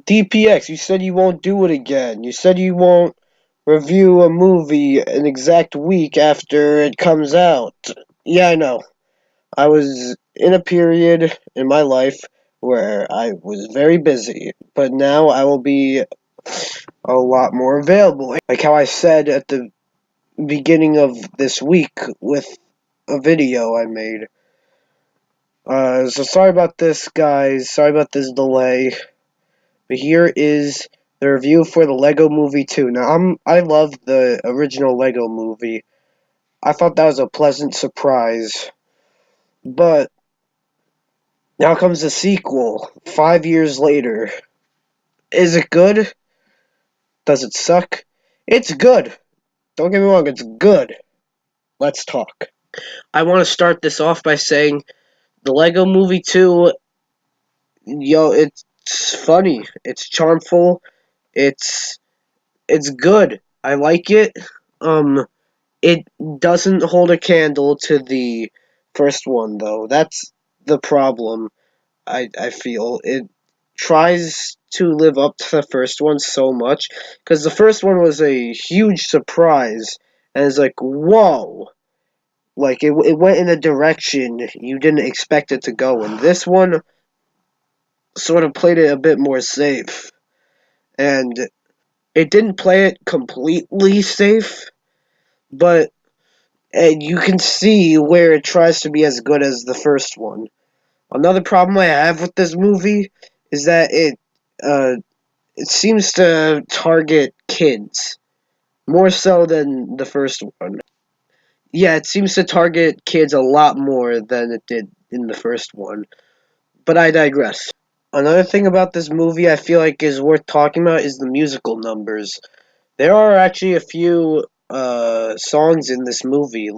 DPX, you said you won't do it again. You said you won't review a movie an exact week after it comes out. Yeah, I know. I was in a period in my life where I was very busy, but now I will be a lot more available. Like how I said at the beginning of this week with a video I made. So sorry about this, guys. Sorry about this delay. But here is the review for the Lego Movie 2. Now, I love the original Lego Movie. I thought that was a pleasant surprise. But now comes the sequel, 5 years later. Is it good? Does it suck? It's good. Don't get me wrong, it's good. Let's talk. I want to start this off by saying the Lego Movie 2, it's funny. It's charmful. It's it's good. I like it. Um It doesn't hold a candle to the first one, though. That's the problem, I feel. It tries to live up to the first one so much, because the first one was a huge surprise, and it's like, whoa! Like, it went in a direction you didn't expect it to go, and this one sort of played it a bit more safe. And it didn't play it completely safe, but and you can see where it tries to be as good as the first one. Another problem I have with this movie is that it seems to target kids more so than the first one. Yeah, it seems to target kids a lot more than it did in the first one. But I digress. Another thing about this movie I feel like is worth talking about is the musical numbers. There are actually a few songs in this movie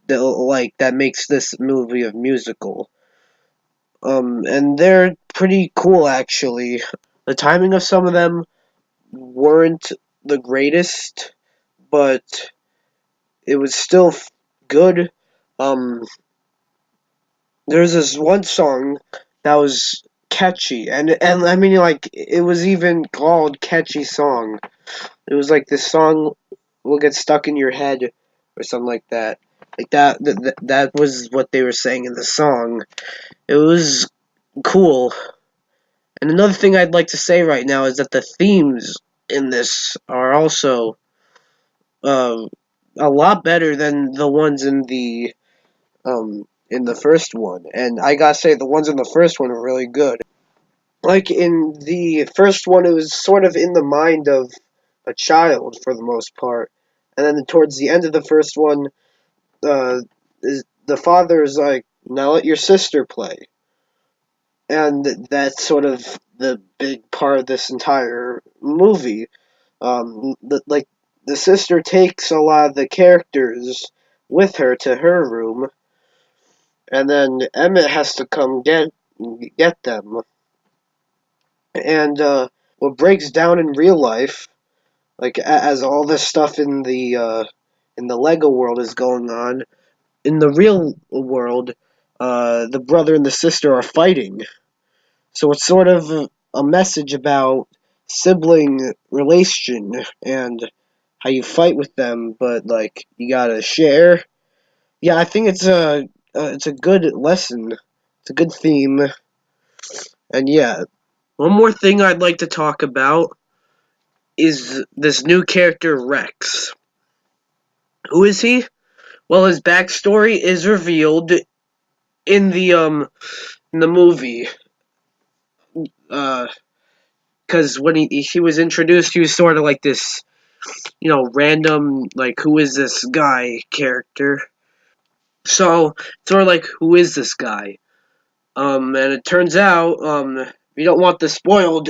that makes this movie a musical. And they're pretty cool actually. The timing of some of them weren't the greatest, but it was still good. Um, there's this one song that was catchy, and I mean like it was even called catchy song. It was like this song will get stuck in your head or something like that. Like that was what they were saying in the song. It was cool. And another thing I'd like to say right now is that the themes in this are also uh, a lot better than the ones in the first one. And I gotta say, the ones in the first one are really good. Like in the first one, it was sort of in the mind of a child for the most part, and then towards the end of the first one, uh, the father is like, "Now let your sister play." And that's sort of the big part of this entire movie. Like the sister takes a lot of the characters with her to her room, and then Emmett has to come get them. And what breaks down in real life, like as all this stuff in the Lego world is going on, in the real world, the brother and the sister are fighting. So it's sort of a message about sibling relation and how you fight with them, but like you gotta share. Yeah, I think it's a good lesson. It's a good theme, and yeah. One more thing I'd like to talk about is this new character Rex. Who is he? Well, his backstory is revealed in the movie. Uh, because when he was introduced, he was sort of like this, random, like, who is this guy character. So, sort of like, who is this guy? And it turns out, if you don't want this spoiled,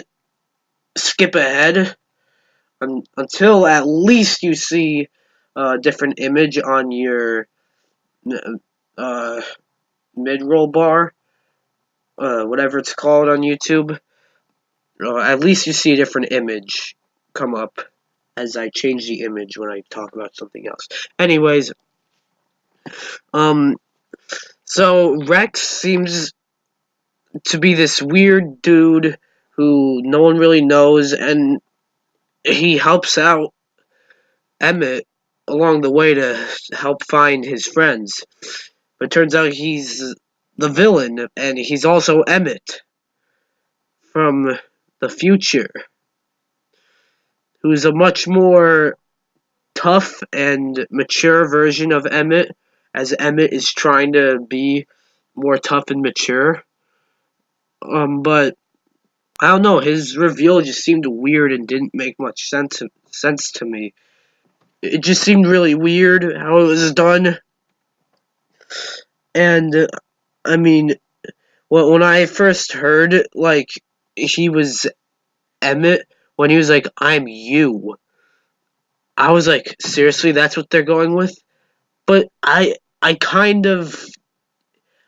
skip ahead until at least you see a different image on your uh, mid-roll bar, whatever it's called on YouTube. At least you see a different image come up as I change the image when I talk about something else. Anyways, um, so Rex seems to be this weird dude who no one really knows, and he helps out Emmett along the way to help find his friends. But it turns out he's the villain, and he's also Emmett from the future, who's a much more tough and mature version of Emmett, as Emmett is trying to be more tough and mature. But I don't know. His reveal just seemed weird and didn't make much sense to me. It just seemed really weird how it was done. And I mean, when I first heard like he was Emmett, when he was like, "I'm you," I was like, seriously, that's what they're going with? But I kind of,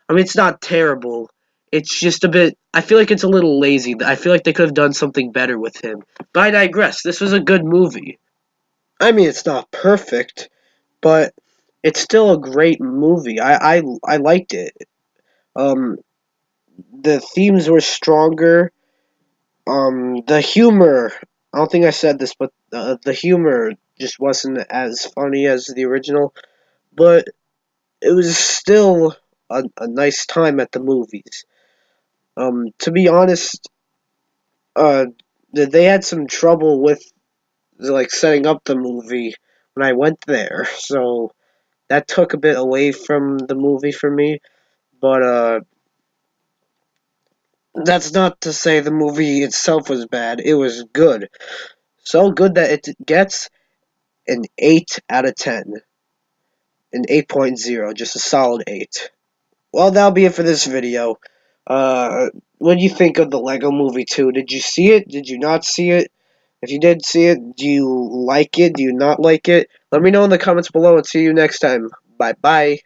I mean, it's not terrible. It's just a bit. I feel like it's a little lazy. I feel like they could have done something better with him. But I digress. This was a good movie. I mean, it's not perfect, but it's still a great movie. I liked it. Um, the themes were stronger. The humor. I don't think I said this, but the humor just wasn't as funny as the original. But it was still a nice time at the movies. To be honest, uh, they had some trouble with like setting up the movie when I went there, so that took a bit away from the movie for me. But that's not to say the movie itself was bad. It was good, so good that it gets an 8 out of 10, an 8.0, just a solid 8. Well, that'll be it for this video. What do you think of the Lego Movie 2? Did you see it? Did you not see it? If you did see it, do you like it? Do you not like it? Let me know in the comments below and see you next time. Bye-bye.